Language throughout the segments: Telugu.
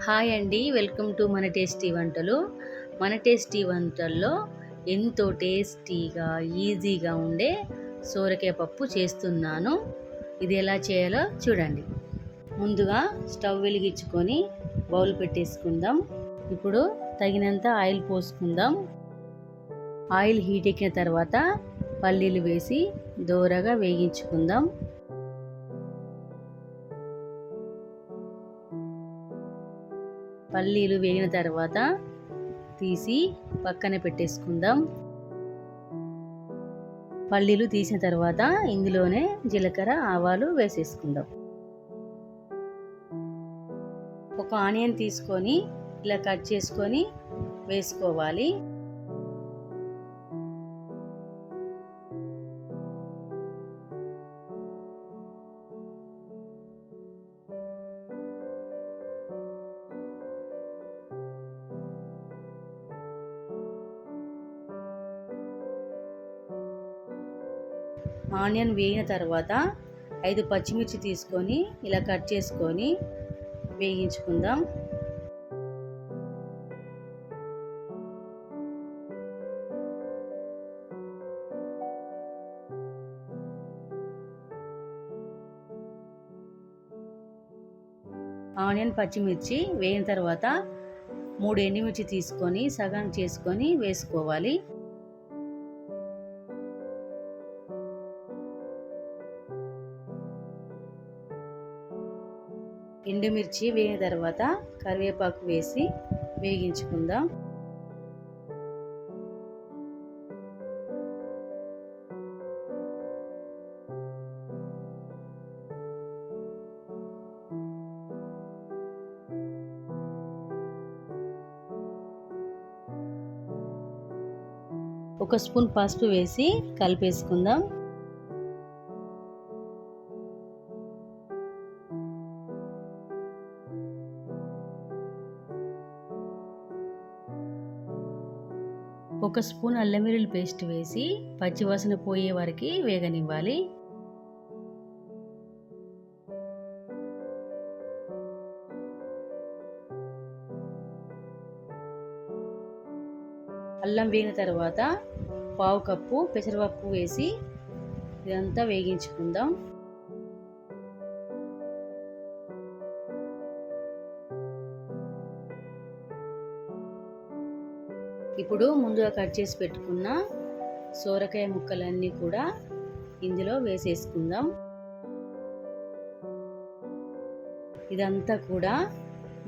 హాయ్ అండి, వెల్కమ్ టు మన టేస్టీ వంటలు. మన టేస్టీ వంటల్లో ఎంతో టేస్టీగా ఈజీగా ఉండే సోరకాయ పప్పు చేస్తున్నాను. ఇది ఎలా చేయాలో చూడండి. ముందుగా స్టవ్ వెలిగించుకొని బౌల్ పెట్టేసుకుందాం. ఇప్పుడు తగినంత ఆయిల్ పోసుకుందాం. ఆయిల్ హీట్ ఎక్కిన తర్వాత పల్లీలు వేసి దోరగా వేగించుకుందాం. పల్లీలు వేగిన తర్వాత తీసి పక్కన పెట్టేసుకుందాం. పల్లీలు తీసిన తర్వాత ఇందులోనే జీలకర్ర ఆవాలు వేసేసుకుందాం. ఒక ఆనియన్ తీసుకొని ఇలా కట్ చేసుకొని వేసుకోవాలి. ఆనియన్ వేగిన తర్వాత 5 పచ్చిమిర్చి తీసుకొని ఇలా కట్ చేసుకొని వేగించుకుందాం. ఆనియన్ పచ్చిమిర్చి వేగిన తర్వాత 3 ఎండుమిర్చి తీసుకొని సగం చేసుకొని వేసుకోవాలి. ఎండుమిర్చి వేగిన తర్వాత కరివేపాకు వేసి వేగించుకుందాం. ఒక స్పూన్ పసుపు వేసి కలిపేసుకుందాం. ఒక స్పూన్ అల్లం వెల్లుల్లి పేస్ట్ వేసి పచ్చివాసన పోయే వరకు వేగనివ్వాలి. అల్లం వేగిన తర్వాత 1/2 కప్పు పెసరపప్పు వేసి ఇదంతా వేగించుకుందాం. ఇప్పుడు ముందుగా కట్ చేసి పెట్టుకున్న సోరకాయ ముక్కలన్నీ కూడా ఇందులో వేసేసుకుందాం. ఇదంతా కూడా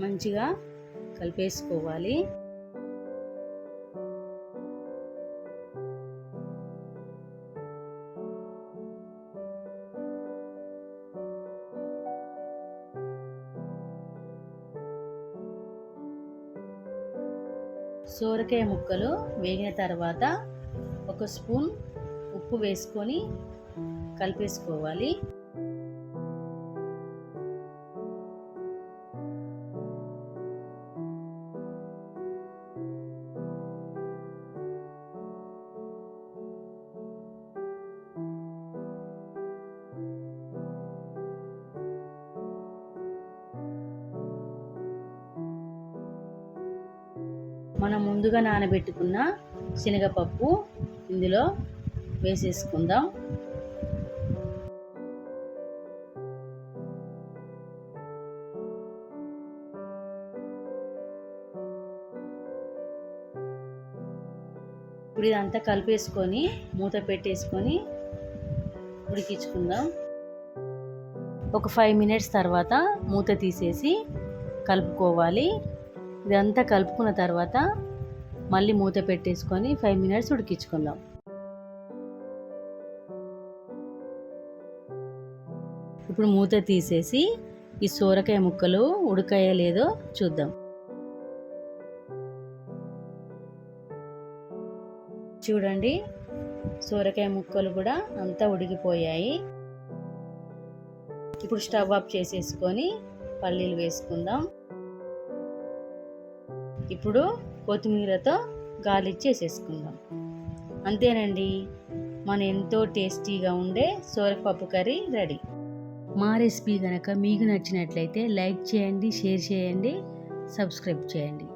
మంచిగా కలిపేసుకోవాలి. సోరకాయ ముక్కలు వేగిన తర్వాత ఒక స్పూన్ ఉప్పు వేసుకొని కలిపేసుకోవాలి. మనం ముందుగా నానబెట్టుకున్న శనగపప్పు ఇందులో వేసేసుకుందాం. ఇప్పుడు ఇదంతా కలిపేసుకొని మూత పెట్టేసుకొని ఉడికించుకుందాం. ఒక 5 మినిట్స్ తర్వాత మూత తీసేసి కలుపుకోవాలి. ఇదంతా కలుపుకున్న తర్వాత మళ్ళీ మూత పెట్టేసుకొని 5 మినిట్స్ ఉడికించుకుందాం. ఇప్పుడు మూత తీసేసి ఈ సోరకాయ ముక్కలు ఉడకాయో లేదో చూద్దాం. చూడండి, సోరకాయ ముక్కలు కూడా అంతా ఉడికిపోయాయి. ఇప్పుడు స్టవ్ ఆఫ్ చేసేసుకొని పల్లీలు వేసుకుందాం. ఇప్పుడు కొత్తిమీరతో గార్లిక్ చేసేసుకుందాం. అంతేనండి, మన ఎంతో టేస్టీగా ఉండే సోరపప్పు కర్రీ రెడీ. మా రెసిపీ కనుక మీకు నచ్చినట్లయితే లైక్ చేయండి, షేర్ చేయండి, సబ్స్క్రైబ్ చేయండి.